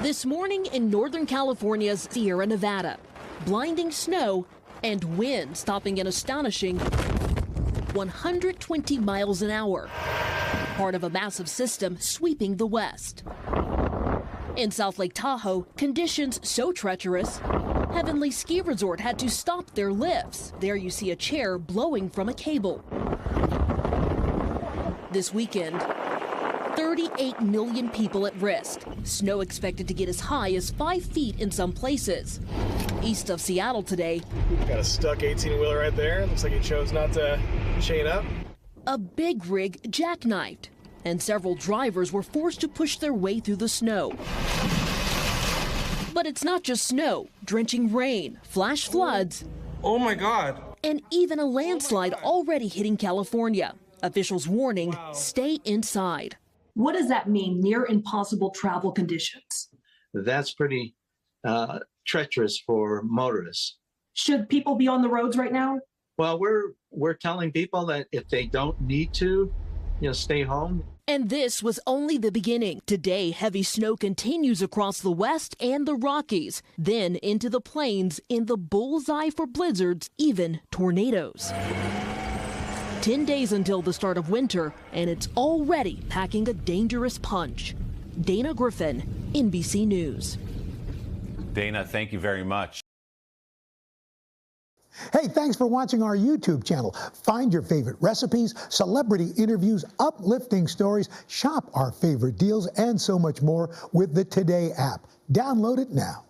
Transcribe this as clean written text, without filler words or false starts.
This morning in Northern California's Sierra Nevada, blinding snow and wind stopping an astonishing 120 miles an hour, part of a massive system sweeping the west. In South Lake Tahoe, conditions so treacherous, Heavenly Ski Resort had to stop their lifts. There you see a chair blowing from a cable. This weekend, 38 million people at risk. Snow expected to get as high as 5 feet in some places. East of Seattle today. Got a stuck 18-wheeler right there. Looks like he chose not to chain up. A big rig jackknifed, and several drivers were forced to push their way through the snow. But it's not just snow, drenching rain, flash floods. Oh my God. And even a landslide already hitting California. Officials warning, stay inside. What does that mean, near impossible travel conditions? That's pretty treacherous for motorists. Should people be on the roads right now? Well, we're telling people that if they don't need to, stay home. And this was only the beginning. Today, heavy snow continues across the West and the Rockies, then into the plains in the bullseye for blizzards, even tornadoes. 10 days until the start of winter, and it's already packing a dangerous punch. Dana Griffin, NBC News. Dana, thank you very much. Hey, thanks for watching our YouTube channel. Find your favorite recipes, celebrity interviews, uplifting stories, shop our favorite deals, and so much more with the Today app. Download it now.